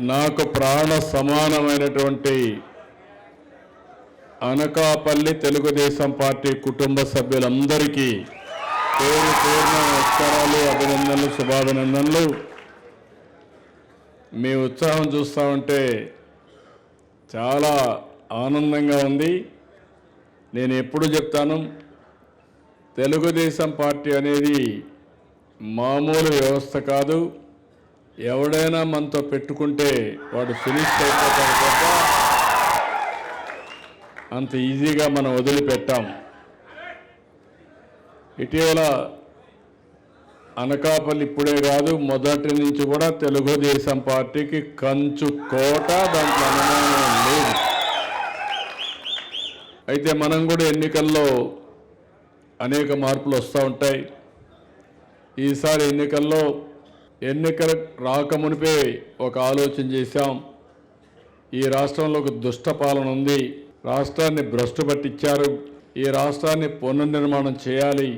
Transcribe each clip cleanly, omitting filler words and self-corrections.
నాకు ప్రాణ సమానమైనటువంటి అనకాపల్లి తెలుగుదేశం పార్టీ కుటుంబ సభ్యులందరికీ పేరు పేరున నమస్కారాలు, అభినందనలు, శుభాభినందనలు. మీ ఉత్సాహం చూస్తూ ఉంటే చాలా ఆనందంగా ఉంది. నేను ఎప్పుడు చెప్తాను, తెలుగుదేశం పార్టీ అనేది మామూలు వ్యవస్థ కాదు. ఎవడైనా మనతో పెట్టుకుంటే వాడు ఫినిష్ అయిపోతాడు తప్ప అంత ఈజీగా మనం వదిలిపెట్టాం. ఇటీవల అనకాపల్లి ఇప్పుడే కాదు, మొదటి నుంచి కూడా తెలుగుదేశం పార్టీకి కంచు కోట, దాంట్లో అనుమానం లేదు. అయితే మనం కూడా ఎన్నికల్లో అనేక మార్పులు వస్తూ ఉంటాయి. ఈసారి ఎన్నికలు రాకమునిపే ఒక ఆలోచన చేశాం. ఈ రాష్ట్రంలో ఒక దుష్ట పాలన ఉంది, రాష్ట్రాన్ని భ్రష్టు పట్టించారు, ఈ రాష్ట్రాన్ని పునర్నిర్మాణం చేయాలి.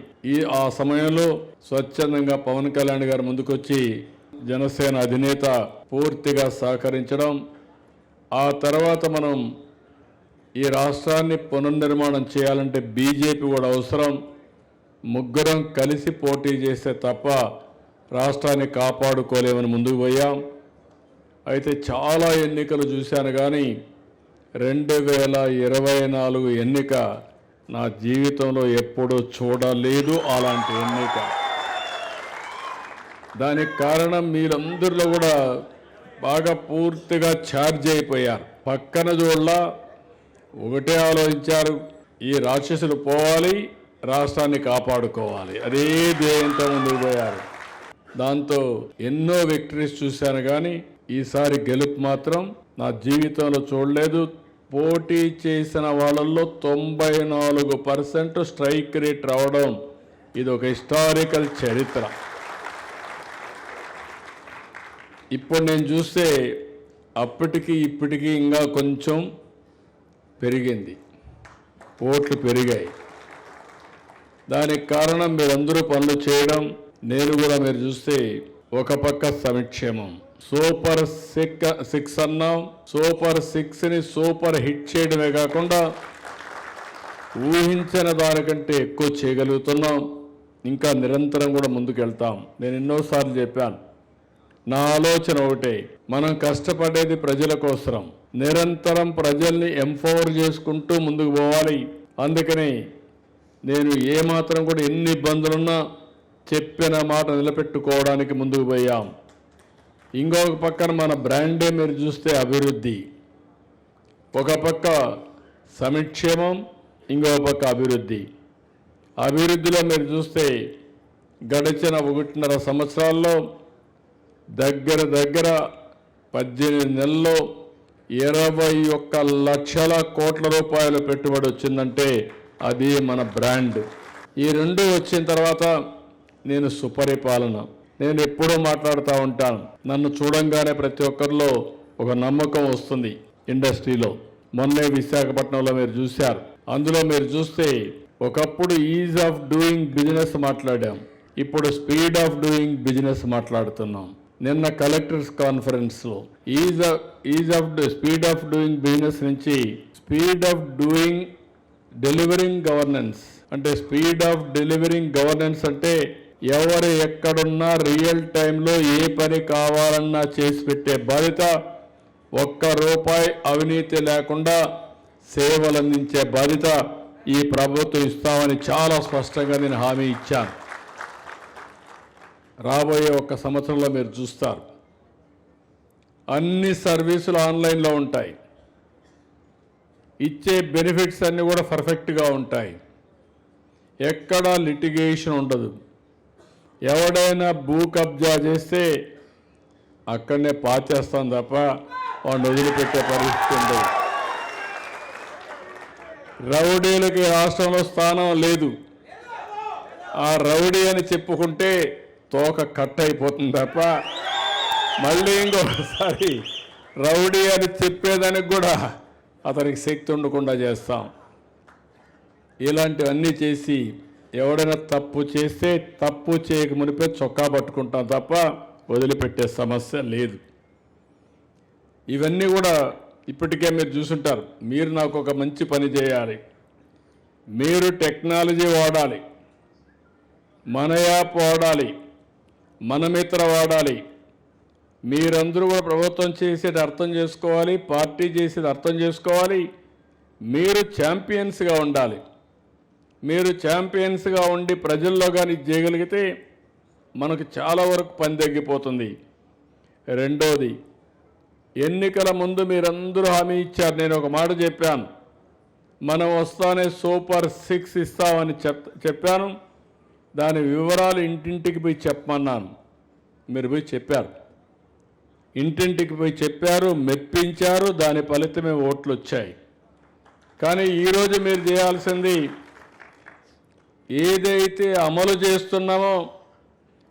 ఆ సమయంలో స్వచ్ఛందంగా పవన్ కళ్యాణ్ గారు ముందుకొచ్చి జనసేన అధినేత పూర్తిగా సహకరించడం, ఆ తర్వాత మనం ఈ రాష్ట్రాన్ని పునర్నిర్మాణం చేయాలంటే బీజేపీ కూడా అవసరం, ముగ్గురం కలిసి పోటీ చేస్తే తప్ప రాష్ట్రాన్ని కాపాడుకోలేమని ముందుకు పోయాం. అయితే చాలా ఎన్నికలు చూశాను, కానీ 2024 ఎన్నిక నా జీవితంలో ఎప్పుడూ చూడలేదు అలాంటి ఎన్నిక. దానికి కారణం మీరందరిలో కూడా బాగా పూర్తిగా ఛార్జ్ అయిపోయారు. పక్కన చూడలా ఒకటే ఆలోచించారు, ఈ రాక్షసులు పోవాలి, రాష్ట్రాన్ని కాపాడుకోవాలి, అదే ధ్యేయంతో ముందుకు పోయారు. దాంతో ఎన్నో విక్టరీస్ చూశాను, కానీ ఈసారి గెలుపు మాత్రం నా జీవితంలో చూడలేదు. పోటీ చేసిన వాళ్ళల్లో 94% స్ట్రైక్ రేట్ రావడం ఇది ఒక హిస్టారికల్ చరిత్ర. ఇప్పుడు నేను చూస్తే అప్పటికి ఇప్పటికీ ఇంకా కొంచెం పెరిగింది, ఓట్లు పెరిగాయి. దానికి కారణం మీరందరూ పనులు చేయడం. నేను కూడా మీరు చూస్తే ఒక పక్క సంక్షేమం, సూపర్ 6 అన్నాం, సూపర్ 6ని సూపర్ హిట్ చేయడమే కాకుండా ఊహించిన దానికంటే ఎక్కువ చేయగలుగుతున్నాం. ఇంకా నిరంతరం కూడా ముందుకెళ్తాం. నేను ఎన్నోసార్లు చెప్పాను, నా ఆలోచన ఒకటే, మనం కష్టపడేది ప్రజల కోసం, నిరంతరం ప్రజల్ని ఎంపవర్ చేసుకుంటూ ముందుకు పోవాలి. అందుకని నేను ఏమాత్రం కూడా ఎన్ని ఇబ్బందులున్నా చెప్పిన మాట నిలబెట్టుకోవడానికి ముందుకు పోయాం. ఇంకొక పక్కన మన బ్రాండే మీరు చూస్తే అభివృద్ధి, ఒక పక్క సంక్షేమం, ఇంకొక పక్క అభివృద్ధి. అభివృద్ధిలో మీరు చూస్తే గడిచిన 1.5 సంవత్సరాల్లో దగ్గర 18 నెలల్లో 21 లక్షల కోట్ల రూపాయల పెట్టుబడి వచ్చిందంటే అది మన బ్రాండ్. ఈ రెండు వచ్చిన తర్వాత నేను సుపరిపాలన, నేను ఎప్పుడూ మాట్లాడుతూ ఉంటాను. నన్ను చూడంగానే ప్రతి ఒక్కరిలో ఒక నమ్మకం వస్తుంది ఇండస్ట్రీలో. మొన్నే విశాఖపట్నంలో మీరు చూశారు. అందులో మీరు చూస్తే ఒకప్పుడు ఈజ్ ఆఫ్ డూయింగ్ బిజినెస్ మాట్లాడాం, ఇప్పుడు స్పీడ్ ఆఫ్ డూయింగ్ బిజినెస్ మాట్లాడుతున్నాం. నిన్న కలెక్టర్స్ కాన్ఫరెన్స్లో స్పీడ్ ఆఫ్ డూయింగ్ బిజినెస్ నుంచి speed of doing delivering governance, అంటే స్పీడ్ ఆఫ్ డెలివరింగ్ గవర్నెన్స్ అంటే ఎవరు ఎక్కడున్నా రియల్ టైంలో ఏ పని కావాలన్నా చేసి పెట్టే బాధ్యత, ₹1 అవినీతి లేకుండా సేవలు అందించే బాధ్యత ఈ ప్రభుత్వం ఇస్తామని చాలా స్పష్టంగా నేను హామీ ఇచ్చాను. రాబోయే 1 సంవత్సరంలో మీరు చూస్తారు, అన్ని సర్వీసులు ఆన్లైన్లో ఉంటాయి, ఇచ్చే బెనిఫిట్స్ అన్నీ కూడా పర్ఫెక్ట్గా ఉంటాయి, ఎక్కడా లిటిగేషన్ ఉండదు. ఎవడైనా భూ కబ్జా చేస్తే అక్కడనే పాచేస్తాం తప్ప వాడిని వదిలిపెట్టే పరిస్థితి ఉండదు. రౌడీలకి రాష్ట్రంలో స్థానం లేదు. ఆ రౌడీ అని చెప్పుకుంటే తోక కట్ అయిపోతుంది తప్ప మళ్ళీ ఇంకొకసారి రౌడీ అని చెప్పేదానికి కూడా అతనికి శక్తి ఉండకుండా చేస్తాం. ఇలాంటివన్నీ చేసి ఎవడైనా తప్పు చేస్తే తప్పు చేయక మునిపే చొక్కా పట్టుకుంటాం తప్ప వదిలిపెట్టే సమస్య లేదు. ఇవన్నీ కూడా ఇప్పటికే మీరు చూసుంటారు. మీరు నాకు ఒక మంచి పని చేయాలి, మీరు టెక్నాలజీ వాడాలి, మన యాప్ వాడాలి, మన మిత్ర వాడాలి. మీరందరూ కూడా ప్రభుత్వం చేసేది అర్థం చేసుకోవాలి, పార్టీ చేసేది అర్థం చేసుకోవాలి. మీరు ఛాంపియన్స్గా ఉండాలి. మీరు ఛాంపియన్స్గా ఉండి ప్రజల్లో కానీ చేయగలిగితే మనకు చాలా వరకు పని తగ్గిపోతుంది. రెండోది, ఎన్నికల ముందు మీరందరూ హామీ ఇచ్చారు. నేను ఒక మాట చెప్పాను, మనం వస్తానే సూపర్ 6 ఇస్తామని చెప్పాను. దాని వివరాలు ఇంటింటికి పోయి చెప్పమన్నాను. మీరు పోయి చెప్పారు, ఇంటింటికి పోయి చెప్పారు, మెప్పించారు. దాని ఫలితమే ఓట్లు వచ్చాయి. కానీ ఈరోజు మీరు చేయాల్సింది, ఏదైతే అమలు చేస్తున్నామో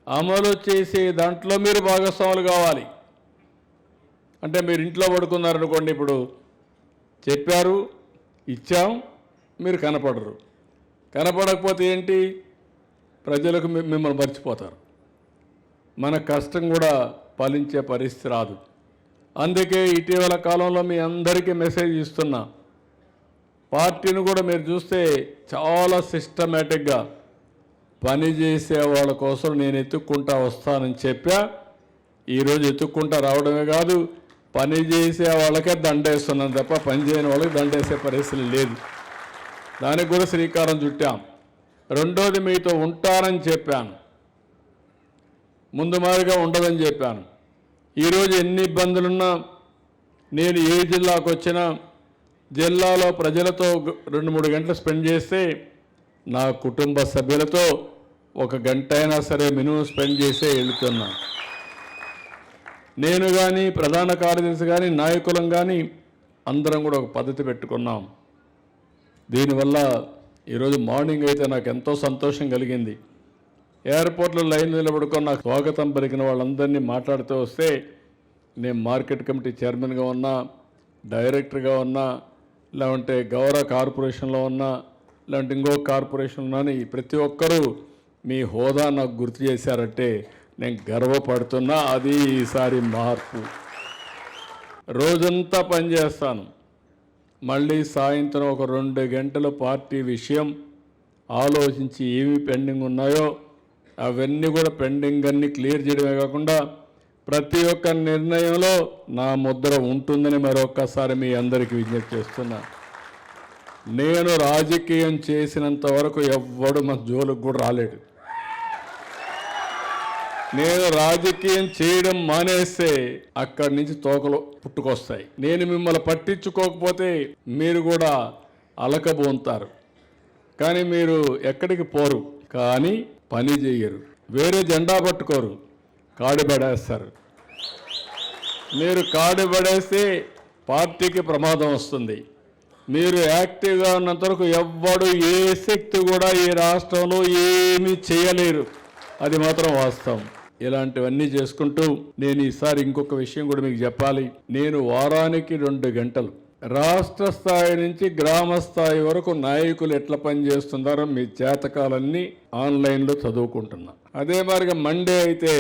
అమలు చేసే దాంట్లో మీరు భాగస్వాములు కావాలి. అంటే మీరు ఇంట్లో పడుకున్నారనుకోండి, ఇప్పుడు చెప్పారు, ఇచ్చాం, మీరు కనపడరు. కనపడకపోతే ఏంటి, ప్రజలకు మిమ్మల్ని మర్చిపోతారు. మన కష్టం కూడా ఫలించే పరిస్థితి రాదు. అందుకే ఇటీవల కాలంలో మీ అందరికీ మెసేజ్ ఇస్తున్నా. పార్టీని కూడా మీరు చూస్తే చాలా సిస్టమేటిక్గా పనిచేసే వాళ్ళ కోసం నేను ఎత్తుక్కుంటా వస్తానని చెప్పా. ఈరోజు ఎత్తుక్కుంటా రావడమే కాదు, పని చేసే వాళ్ళకే దండేస్తున్నాను తప్ప పని చేయని వాళ్ళకి దండేసే పరిస్థితి లేదు. దానికి కూడా శ్రీకారం చుట్టాం. రెండోది, మీతో ఉంటానని చెప్పాను, ముందు మాదిరిగా ఉండదని చెప్పాను. ఈరోజు ఎన్ని ఇబ్బందులున్నా నేను ఏ జిల్లాకు వచ్చినా జిల్లాలో ప్రజలతో 2-3 గంటలు స్పెండ్ చేస్తే నా కుటుంబ సభ్యులతో 1 గంట అయినా సరే మినిమం స్పెండ్ చేసే వెళుతున్నా. నేను కానీ, ప్రధాన కార్యదర్శి కానీ, నాయకులం కానీ అందరం కూడా ఒక పద్ధతి పెట్టుకున్నాం. దీనివల్ల ఈరోజు మార్నింగ్ అయితే నాకు ఎంతో సంతోషం కలిగింది. ఎయిర్పోర్ట్లో లైన్ నిలబడుకొని నాకు స్వాగతం పలికిన వాళ్ళందరినీ మాట్లాడుతూ వస్తే, నేను మార్కెట్ కమిటీ చైర్మన్గా ఉన్నా, డైరెక్టర్గా ఉన్నా, లేదంటే గౌరవ కార్పొరేషన్లో ఉన్నా, లేదంటే ఇంకో కార్పొరేషన్ ఉన్నాను, ప్రతి ఒక్కరూ మీ హోదా నాకు గుర్తు చేశారంటే నేను గర్వపడుతున్నా. అది ఈసారి మార్పు. రోజంతా పనిచేస్తాను, మళ్ళీ సాయంత్రం ఒక 2 గంటల పార్టీ విషయం ఆలోచించి ఏమి పెండింగ్ ఉన్నాయో అవన్నీ కూడా పెండింగ్ అన్ని క్లియర్ చేయడమే కాకుండా ప్రతి ఒక్క నిర్ణయంలో నా ముద్ర ఉంటుందని మరొక్కసారి మీ అందరికీ విజ్ఞప్తి చేస్తున్నా. నేను రాజకీయం చేసినంత వరకు ఎవ్వడు మన జోలికి కూడా రాలేడు. నేను రాజకీయం చేయడం మానేస్తే అక్కడి నుంచి తోకలు పుట్టుకొస్తాయి. నేను మిమ్మల్ని పట్టించుకోకపోతే మీరు కూడా అలకబోంతారు. కానీ మీరు ఎక్కడికి పోరు, కానీ పని చేయరు, వేరే జెండా పట్టుకోరు, కాడి పడేస్తారు. మీరు కాడి పడేస్తే పార్టీకి ప్రమాదం వస్తుంది. మీరు యాక్టివ్గా ఉన్నంత వరకు ఎవ్వడు ఏ శక్తి కూడా ఈ రాష్ట్రంలో ఏమీ చేయలేరు. అది మాత్రం వాస్తవం. ఇలాంటివన్నీ చేసుకుంటూ నేను ఈసారి ఇంకొక విషయం కూడా మీకు చెప్పాలి. నేను వారానికి 2 గంటలు రాష్ట్ర స్థాయి నుంచి గ్రామ స్థాయి వరకు నాయకులు ఎట్లా పనిచేస్తున్నారో మీ జాతకాలన్నీ ఆన్లైన్లో చదువుకుంటున్నా. అదే మాదిరిగా మండే అయితే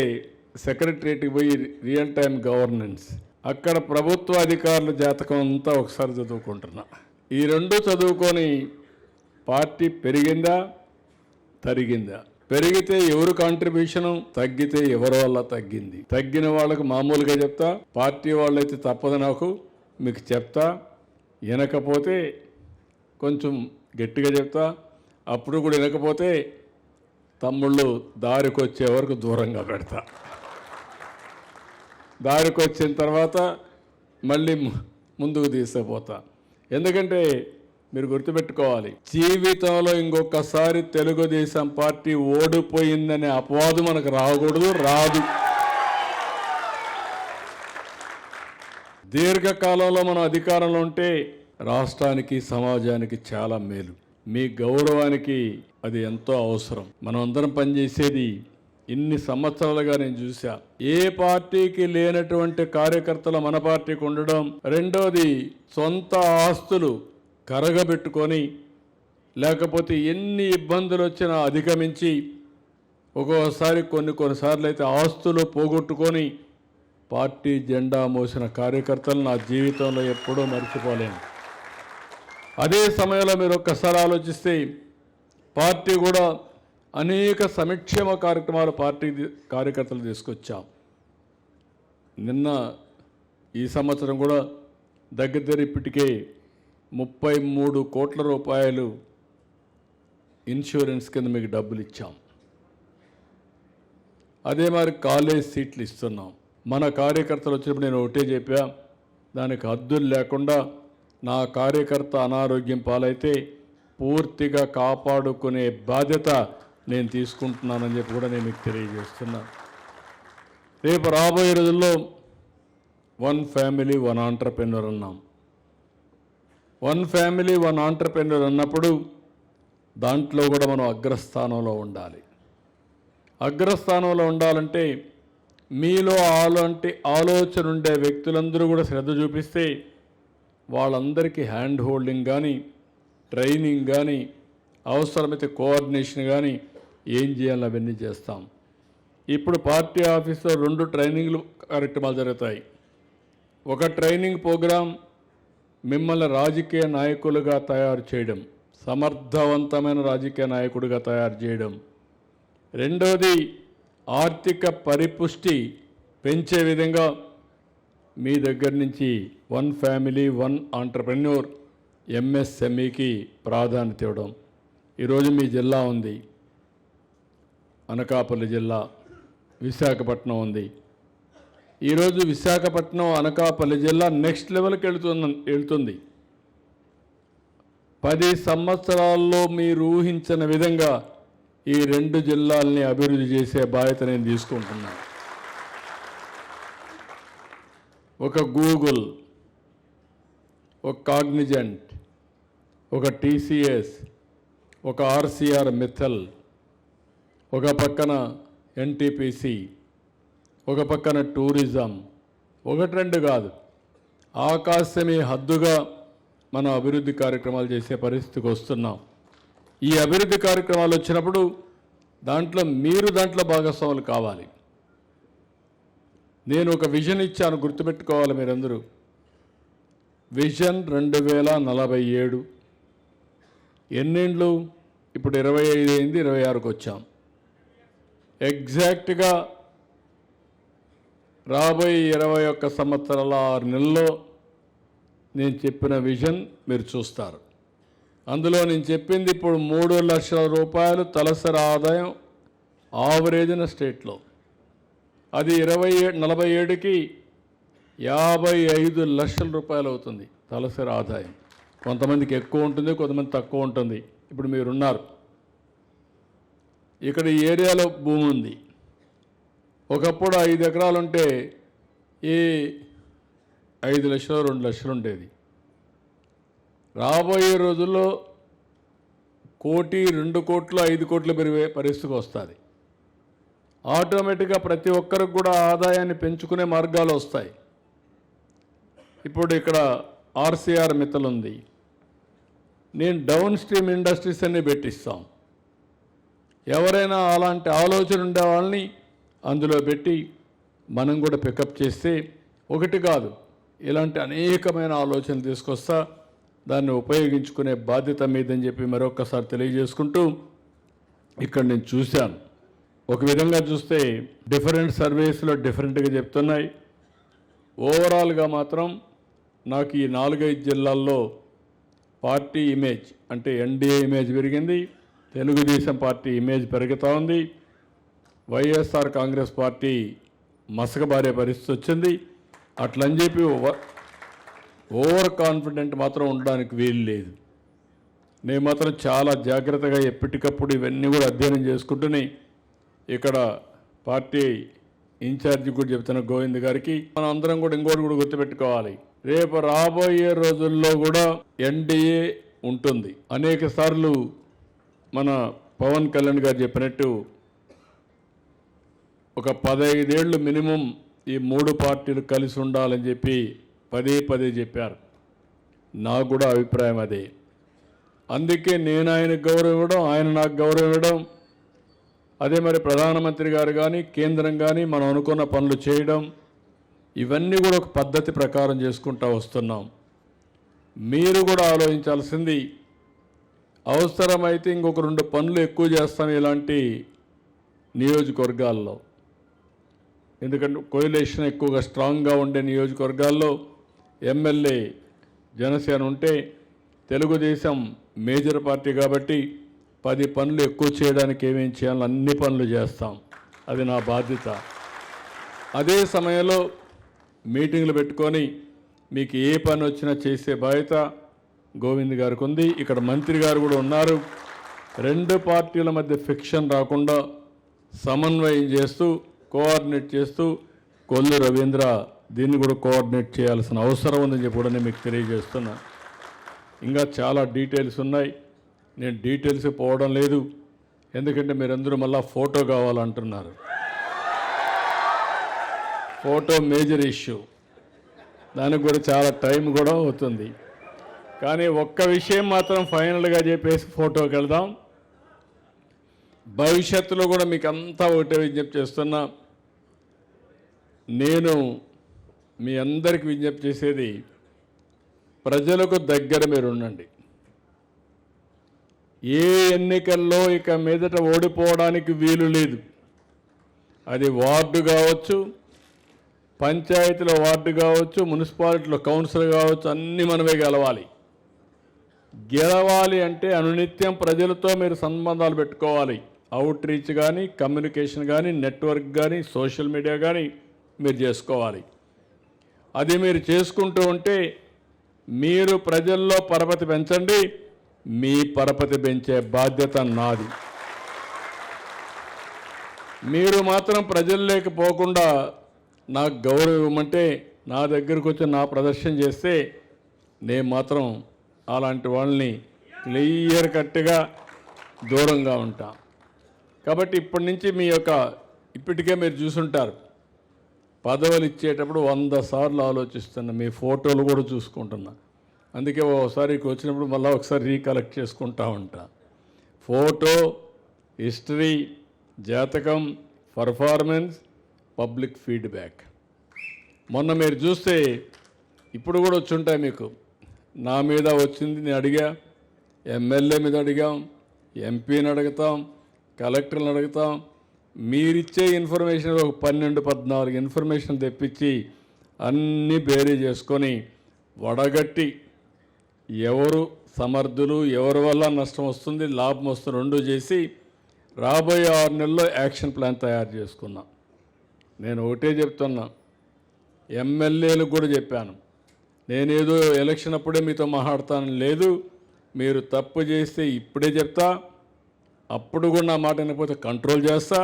సెక్రటరియట్కి పోయి రియల్ టైం గవర్నెన్స్, అక్కడ ప్రభుత్వ అధికారుల జాతకం అంతా ఒకసారి చదువుకుంటున్నా. ఈ 2 చదువుకొని పార్టీ పెరిగిందా తరిగిందా, పెరిగితే ఎవరు కాంట్రిబ్యూషను, తగ్గితే ఎవరి వల్ల తగ్గింది, తగ్గిన వాళ్ళకు మామూలుగా చెప్తా, పార్టీ వాళ్ళైతే తప్పదు నాకు మీకు చెప్తా, వినకపోతే కొంచెం గట్టిగా చెప్తా, అప్పుడు కూడా వినకపోతే తమ్ముళ్ళు దారికి వచ్చే వరకు దూరంగా పెడతా. దారికి వచ్చిన తర్వాత మళ్ళీ ముందుకు తీసుకుపోతా. ఎందుకంటే మీరు గుర్తుపెట్టుకోవాలి, జీవితంలో ఇంకొకసారి తెలుగుదేశం పార్టీ ఓడిపోయిందనే అపవాదు మనకు రాకూడదు, రాదు. దీర్ఘకాలంలో మనం అధికారంలో ఉంటే రాష్ట్రానికి సమాజానికి చాలా మేలు. మీ గౌరవానికి అది ఎంతో అవసరం. మనం అందరం పనిచేసేది ఇన్ని సంవత్సరాలుగా నేను చూసా. ఏ పార్టీకి లేనటువంటి కార్యకర్తలు మన పార్టీకి ఉండడం. రెండోది, సొంత ఆస్తులు కరగబెట్టుకొని, లేకపోతే ఎన్ని ఇబ్బందులు వచ్చినా అధిగమించి, ఒక్కోసారి కొన్నిసార్లు అయితే ఆస్తులు పోగొట్టుకొని పార్టీ జెండా మోసిన కార్యకర్తలు నా జీవితంలో ఎప్పుడూ మర్చిపోలేను. అదే సమయంలో మీరు ఒక్కసారి ఆలోచిస్తే పార్టీ కూడా అనేక సంక్షేమ కార్యక్రమాలు పార్టీ కార్యకర్తలు తీసుకొచ్చాం. నిన్న ఈ సంవత్సరం కూడా దగ్గర ఇప్పటికే 33 కోట్ల రూపాయలు ఇన్సూరెన్స్ కింద మీకు డబ్బులు ఇచ్చాం. అదే మరి కాలేజ్ సీట్లు ఇస్తున్నాం. మన కార్యకర్తలు వచ్చినప్పుడు నేను ఒకటే చెప్పా, దానికి హద్దులు లేకుండా నా కార్యకర్త అనారోగ్యం పాలైతే పూర్తిగా కాపాడుకునే బాధ్యత నేను తీసుకుంటున్నానని చెప్పి కూడా నేను మీకు తెలియజేస్తున్నా. రేపు రాబోయే రోజుల్లో 1 ఫ్యామిలీ 1 ఆంటర్‌ప్రెన్యూర్ అన్నాం. 1 ఫ్యామిలీ 1 ఆంటర్‌ప్రెన్యూర్ అన్నప్పుడు దాంట్లో కూడా మనం అగ్రస్థానంలో ఉండాలి. అగ్రస్థానంలో ఉండాలంటే మీలో అలాంటి ఆలోచన ఉండే వ్యక్తులందరూ కూడా శ్రద్ధ చూపిస్తే వాళ్ళందరికీ హ్యాండ్ హోల్డింగ్ కానీ, ట్రైనింగ్ కానీ, అవసరమైతే కోఆర్డినేషన్ కానీ ఏం చేయాలని అవన్నీ చేస్తాం. ఇప్పుడు పార్టీ ఆఫీస్లో 2 ట్రైనింగ్లు కార్యక్రమాలు జరుగుతాయి. ఒక ట్రైనింగ్ ప్రోగ్రాం మిమ్మల్ని రాజకీయ నాయకులుగా తయారు చేయడం, సమర్థవంతమైన రాజకీయ నాయకుడిగా తయారు చేయడం. రెండవది ఆర్థిక పరిపుష్టి పెంచే విధంగా మీ దగ్గర నుంచి 1 ఫ్యామిలీ 1 ఆంటర్‌ప్రెన్యూర్ ఎంఎస్ఎంఈకి ప్రాధాన్యత ఇవ్వడం. ఈరోజు మీ జిల్లా ఉంది, అనకాపల్లి జిల్లా, విశాఖపట్నం ఉంది. ఈరోజు విశాఖపట్నం, అనకాపల్లి జిల్లా నెక్స్ట్ లెవెల్కి వెళ్తుంది. 10 సంవత్సరాల్లో మీరు ఊహించిన విధంగా ఈ 2 జిల్లాల్ని అభివృద్ధి చేసే బాధ్యత నేను తీసుకుంటున్నాను. ఒక గూగుల్, ఒక కాగ్నిజెంట్, ఒక టీసీఎస్, ఒక ఆర్సీఆర్ మిత్తల్, ఒక పక్కన ఎన్టీపీసీ, ఒక పక్కన టూరిజం, 1-2 కాదు, ఆకాశమే హద్దుగా మనం అభివృద్ధి కార్యక్రమాలు చేసే పరిస్థితికి వస్తున్నాం. ఈ అభివృద్ధి కార్యక్రమాలు వచ్చినప్పుడు మీరు దాంట్లో భాగస్వాములు కావాలి. నేను ఒక విజన్ ఇచ్చాను, గుర్తుపెట్టుకోవాలి మీరందరూ. విజన్ 2047. ఎన్నేండ్లు? ఇప్పుడు 25 అయింది, 26కి వచ్చాం. ఎగ్జాక్ట్గా రాబోయే 21 సంవత్సరాల 6 నెలల్లో నేను చెప్పిన విజన్ మీరు చూస్తారు. అందులో నేను చెప్పింది ఇప్పుడు 3 లక్షల రూపాయలు తలసరి ఆదాయం ఆవరేజ్న స్టేట్లో. అది 47కి 55 లక్షల రూపాయలు అవుతుంది తలసరి ఆదాయం. కొంతమందికి ఎక్కువ ఉంటుంది, కొంతమంది తక్కువ ఉంటుంది. ఇప్పుడు మీరున్నారు ఇక్కడ, ఈ ఏరియాలో భూమి ఉంది. ఒకప్పుడు 5 ఎకరాలు ఉంటే ఈ 5 లక్షలు 2 లక్షలు ఉండేది. రాబోయే రోజుల్లో 1 కోటి 2 కోట్లు 5 కోట్లు పెరిగే పరిస్థితికి వస్తుంది. ఆటోమేటిక్గా ప్రతి ఒక్కరికి కూడా ఆదాయాన్ని పెంచుకునే మార్గాలు వస్తాయి. ఇప్పుడు ఇక్కడ ఆర్సీఆర్ మిత్తల్ ఉంది. నేను డౌన్ స్ట్రీమ్ ఇండస్ట్రీస్ అన్ని పెట్టిస్తాం. ఎవరైనా అలాంటి ఆలోచన ఉండే వాళ్ళని అందులో పెట్టి మనం కూడా పికప్ చేస్తే, ఒకటి కాదు ఇలాంటి అనేకమైన ఆలోచనలు తీసుకొస్తా, దాన్ని ఉపయోగించుకునే బాధ్యత మీదని చెప్పి మరొకసారి తెలియజేసుకుంటూ, ఇక్కడ నేను చూశాను, ఒక విధంగా చూస్తే డిఫరెంట్ సర్వేస్లో డిఫరెంట్గా చెప్తున్నాయి. ఓవరాల్గా మాత్రం నాకు ఈ 4-5 జిల్లాల్లో పార్టీ ఇమేజ్ అంటే ఎన్డీఏ ఇమేజ్ పెరిగింది, తెలుగుదేశం పార్టీ ఇమేజ్ పెరుగుతూ ఉంది, వైఎస్ఆర్ కాంగ్రెస్ పార్టీ మసకబారే పరిస్థితి వచ్చింది. అట్లని చెప్పి ఓవర్ కాన్ఫిడెంట్ మాత్రం ఉండడానికి వీలు లేదు. నేను మాత్రం చాలా జాగ్రత్తగా ఎప్పటికప్పుడు ఇవన్నీ కూడా అధ్యయనం చేసుకుంటూనే, ఇక్కడ పార్టీ ఇన్ఛార్జి కూడా చెప్తున్న గోవింద్ గారికి మనం అందరం కూడా ఇంకోటి కూడా గుర్తుపెట్టుకోవాలి, రేపు రాబోయే రోజుల్లో కూడా ఎన్డీఏ ఉంటుంది. అనేక సార్లు మన పవన్ కళ్యాణ్ గారు చెప్పినట్టు ఒక 15 ఏళ్ళు మినిమం ఈ 3 పార్టీలు కలిసి ఉండాలని చెప్పి పదే చెప్పారు. నాకు కూడా అభిప్రాయం అదే. అందుకే నేను ఆయనకు గౌరవం ఇవ్వడం, ఆయన నాకు గౌరవం ఇవ్వడం, అదే మరి ప్రధానమంత్రి గారు కానీ కేంద్రం కానీ మనం అనుకున్న పనులు చేయడం, ఇవన్నీ కూడా ఒక పద్ధతి ప్రకారం చేసుకుంటూ వస్తున్నాం. మీరు కూడా ఆలోచించాల్సింది, అవసరమైతే ఇంకొక 2 పనులు ఎక్కువ చేస్తాం ఇలాంటి నియోజకవర్గాల్లో. ఎందుకంటే కోయిలేషన్ ఎక్కువగా స్ట్రాంగ్గా ఉండే నియోజకవర్గాల్లో ఎమ్మెల్యే జనసేన ఉంటే, తెలుగుదేశం మేజర్ పార్టీ కాబట్టి 10 పనులు ఎక్కువ చేయడానికి ఏమేం చేయాలో అన్ని పనులు చేస్తాం. అది నా బాధ్యత. అదే సమయంలో మీటింగ్లు పెట్టుకొని మీకు ఏ పని వచ్చినా చేసే బాధ్యత గోవింద్ గారికి ఉంది. ఇక్కడ మంత్రి గారు కూడా ఉన్నారు. 2 పార్టీల మధ్య ఫిక్షన్ రాకుండా సమన్వయం చేస్తూ, కోఆర్డినేట్ చేస్తూ, కొల్లు రవీంద్ర దీన్ని కూడా కోఆర్డినేట్ చేయాల్సిన అవసరం ఉందని చెప్పి కూడా నేను మీకు తెలియజేస్తున్నా. ఇంకా చాలా డీటెయిల్స్ ఉన్నాయి. నేను డీటెయిల్స్ పోవడం లేదు, ఎందుకంటే మీరందరూ మళ్ళీ ఫోటో కావాలంటున్నారు. ఫోటో మేజర్ ఇష్యూ, దానికి కూడా చాలా టైం కూడా అవుతుంది. కానీ ఒక్క విషయం మాత్రం ఫైనల్గా చెప్పేసి ఫోటోకి వెళ్దాం. భవిష్యత్తులో కూడా మీకు అంతా ఒకటే విజ్ఞప్తి చేస్తున్నా. నేను మీ అందరికి విజ్ఞప్తి చేసేది, ప్రజలకు దగ్గర మీరు ఉండండి. ఏ ఎన్నికల్లో ఇక మీదట ఓడిపోవడానికి వీలు లేదు. అది వార్డు కావచ్చు, పంచాయతీలో వార్డు కావచ్చు, మున్సిపాలిటీలో కౌన్సిల్ కావచ్చు, అన్నీ మనమే గెలవాలి. గెలవాలి అంటే అనునిత్యం ప్రజలతో మీరు సంబంధాలు పెట్టుకోవాలి. అవుట్ రీచ్ కానీ, కమ్యూనికేషన్ కానీ, నెట్వర్క్ కానీ, సోషల్ మీడియా కానీ మీరు చేసుకోవాలి. అది మీరు చేసుకుంటూ ఉంటే మీరు ప్రజల్లో పరపతి పెంచండి. మీ పరపతి పెంచే బాధ్యత నాది. మీరు మాత్రం ప్రజల్లోకి పోకుండా నాకు గౌరవం ఇవ్వమంటే, నా దగ్గరకు వచ్చి నా ప్రదర్శన చేస్తే నేను మాత్రం అలాంటి వాళ్ళని క్లియర్ కట్గా దూరంగా ఉంటా. కాబట్టి ఇప్పటి నుంచి ఇప్పటికే మీరు చూసుంటారు, పదవులు ఇచ్చేటప్పుడు 100 సార్లు ఆలోచిస్తున్నా. మీ ఫోటోలు కూడా చూసుకుంటున్నా. అందుకే ఒకసారి వచ్చినప్పుడు మళ్ళీ ఒకసారి రీకలెక్ట్ చేసుకుంటా ఉంటా. ఫోటో, హిస్టరీ, జాతకం, పర్ఫార్మెన్స్, పబ్లిక్ ఫీడ్బ్యాక్. మొన్న మీరు చూస్తే ఇప్పుడు కూడా వచ్చి ఉంటాయి మీకు. నా మీద వచ్చింది నేను అడిగా, ఎమ్మెల్యే మీద అడిగాం, ఎంపీని అడుగుతాం, కలెక్టర్ని అడుగుతాం. మీరిచ్చే ఇన్ఫర్మేషన్ ఒక 12-14 ఇన్ఫర్మేషన్ తెప్పించి అన్నీ బేరీ చేసుకొని వడగట్టి ఎవరు సమర్థులు, ఎవరి వల్ల నష్టం వస్తుంది, లాభం వస్తుంది, 2 చేసి రాబోయే 6 నెలల్లో యాక్షన్ ప్లాన్ తయారు చేసుకున్నాం. నేను ఒకటే చెప్తున్నా, ఎమ్మెల్యేలకు కూడా చెప్పాను, నేనేదో ఎలక్షన్ అప్పుడే మీతో మాట్లాడతాను లేదు. మీరు తప్పు చేస్తే ఇప్పుడే చెప్తా, అప్పుడు కూడా నా మాట వినకపోతే కంట్రోల్ చేస్తా,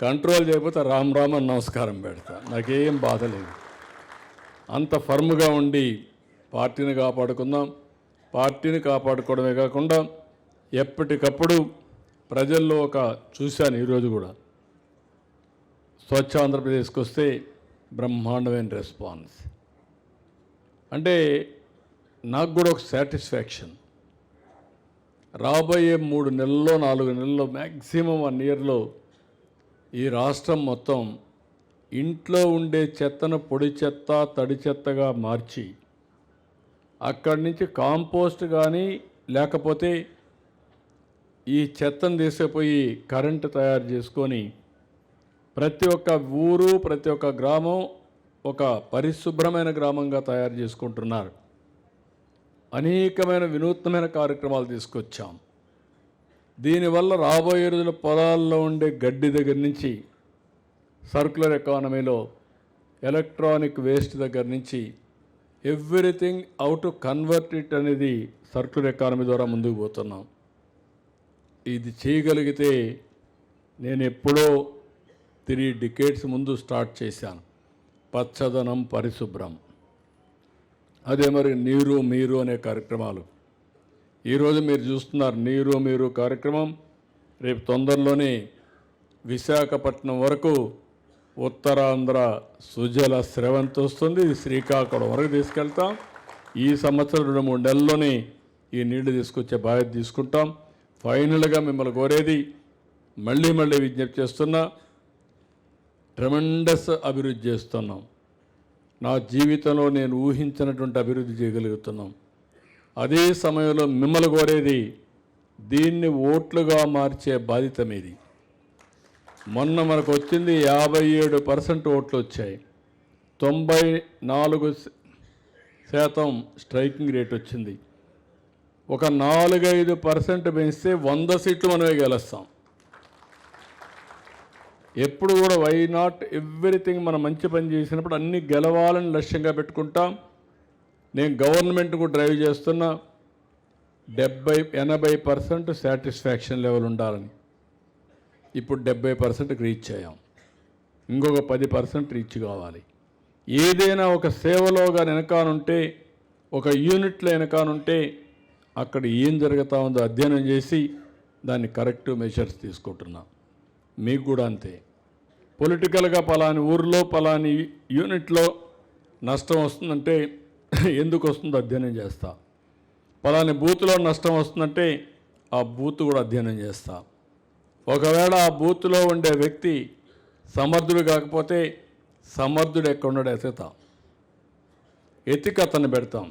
కంట్రోల్ చేయకపోతే రామ్ రామ్ అని నమస్కారం పెడతా. నాకేం బాధ లేదు. అంత ఫర్మ్గా ఉండి పార్టీని కాపాడుకుందాం. పార్టీని కాపాడుకోవడమే కాకుండా ఎప్పటికప్పుడు ప్రజల్లో చూశాను ఈరోజు కూడా, స్వచ్ఛ ఆంధ్రప్రదేశ్కి వస్తే బ్రహ్మాండమైన రెస్పాన్స్. అంటే నాకు కూడా ఒక సాటిస్ఫాక్షన్. రాబోయే 3 నెలల్లో 4 నెలల్లో మ్యాక్సిమం 1 ఇయర్లో ఈ రాష్ట్రం మొత్తం ఇంట్లో ఉండే చెత్తను పొడి చెత్త, తడి చెత్తగా మార్చి అక్కడి నుంచి కాంపోస్ట్ కానీ లేకపోతే ఈ చెత్తను తీసుకుపోయి కరెంటు తయారు చేసుకొని ప్రతి ఒక్క ఊరు, ప్రతి ఒక్క గ్రామం ఒక పరిశుభ్రమైన గ్రామంగా తయారు చేసుకుంటున్నారు. అనేకమైన వినూత్నమైన కార్యక్రమాలు తీసుకొచ్చాం. దీనివల్ల రాబోయే రోజుల పొలాల్లో ఉండే గడ్డి దగ్గర నుంచి సర్క్యులర్ ఎకానమీలో ఎలక్ట్రానిక్ వేస్ట్ దగ్గర నుంచి ఎవ్రీథింగ్ అవుట్ కన్వర్ట్ ఇట్ అనేది సర్క్యులర్ ఎకానమీ ద్వారా ముందుకు పోతున్నాం. ఇది చేయగలిగితే నేను ఎప్పుడో 3 డికేడ్స్ ముందు స్టార్ట్ చేశాను. పచ్చదనం, పరిశుభ్రం, అదే మరి నీరు మీరు అనే కార్యక్రమాలు. ఈరోజు మీరు చూస్తున్నారు నీరు మీరు కార్యక్రమం. రేపు తొందరలోనే విశాఖపట్నం వరకు ఉత్తరాంధ్ర సుజల స్రవంతి వస్తుంది. ఇది శ్రీకాకుళం వరకు తీసుకెళ్తాం. ఈ సంవత్సరం 2-3 నెలల్లోనే ఈ నీళ్లు తీసుకొచ్చే బాధ్యత తీసుకుంటాం. ఫైనల్గా మిమ్మల్ని కోరేది, మళ్ళీ విజ్ఞప్తి చేస్తున్నా, ట్రెమెండస్ అభివృద్ధి చేస్తున్నాం. నా జీవితంలో నేను ఊహించినటువంటి అభివృద్ధి చేయగలుగుతున్నాం. అదే సమయంలో మిమ్మల్ని కోరేది దీన్ని ఓట్లుగా మార్చే బాధ్యత మీది. మొన్న మనకు వచ్చింది 57% ఓట్లు వచ్చాయి. 94% స్ట్రైకింగ్ రేట్ వచ్చింది. ఒక 4-5% పెంచితే 100 సీట్లు మనమే గెలుస్తాం. ఎప్పుడు కూడా వై నాట్ ఎవ్రీథింగ్ మనం మంచి పని చేసినప్పుడు అన్ని గెలవాలని లక్ష్యంగా పెట్టుకుంటాం. నేను గవర్నమెంట్ కూడా డ్రైవ్ చేస్తున్నా 80% సాటిస్ఫాక్షన్ లెవెల్ ఉండాలని. ఇప్పుడు 70%కి రీచ్ అయ్యాం. ఇంకొక 10% రీచ్ కావాలి. ఏదైనా ఒక సేవలో కానీ వెనకానుంటే, ఒక యూనిట్లో వెనకానుంటే అక్కడ ఏం జరుగుతూ ఉందో అధ్యయనం చేసి దాన్ని కరెక్టివ్ మెజర్స్ తీసుకుంటున్నాం. మీకు కూడా అంతే. పొలిటికల్గా పలాని ఊరిలో పలాని యూనిట్లో నష్టం వస్తుందంటే ఎందుకు వస్తుందో అధ్యయనం చేస్తా. పలాని బూత్లో నష్టం వస్తుందంటే ఆ బూత్ కూడా అధ్యయనం చేస్తా. ఒకవేళ ఆ బూత్లో ఉండే వ్యక్తి సమర్థుడు కాకపోతే సమర్థుడు ఎక్కడున్నాడు ఎతికి అతన్ని పెడతాం.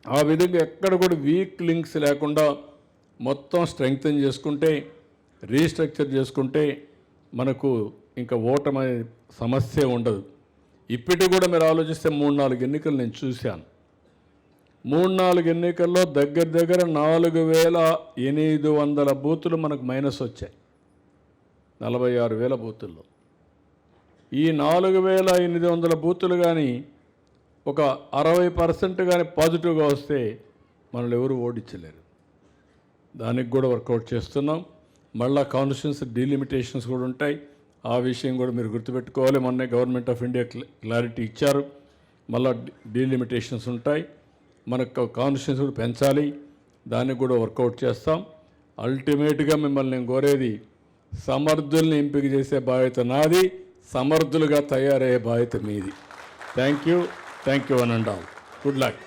ఆ విధంగా ఎక్కడ కూడా వీక్ లింక్స్ లేకుండా మొత్తం స్ట్రెంగ్తన్ చేసుకుంటే, రీస్ట్రక్చర్ చేసుకుంటే మనకు ఇంకా ఓటమి సమస్య ఉండదు. ఇప్పటికి కూడా మీరు ఆలోచిస్తే 3-4 ఎన్నికలు నేను చూశాను. 3-4 ఎన్నికల్లో దగ్గర 4,800 బూతులు మనకు మైనస్ వచ్చాయి. 46,000 బూతుల్లో ఈ 4,800 బూతులు కానీ ఒక 60% కానీ పాజిటివ్గా వస్తే మనల్ని ఎవరు ఓడించలేరు. దానికి కూడా వర్కౌట్ చేస్తున్నాం. మళ్ళీ కాన్స్టిట్యూన్సీ డీలిమిటేషన్స్ కూడా ఉంటాయి. ఆ విషయం కూడా మీరు గుర్తుపెట్టుకోవాలి. మొన్నే గవర్నమెంట్ ఆఫ్ ఇండియా క్లారిటీ ఇచ్చారు. మళ్ళీ డీలిమిటేషన్స్ ఉంటాయి. మనకు కాన్స్టిట్యూన్సీ కూడా పెంచాలి. దానికి కూడా వర్కౌట్ చేస్తాం. అల్టిమేట్గా మిమ్మల్ని నేను కోరేది సమర్థుల్ని ఎంపిక చేసే బాధ్యత నాది, సమర్థులుగా తయారయ్యే బాధ్యత మీది. Thank you one and all. Good luck.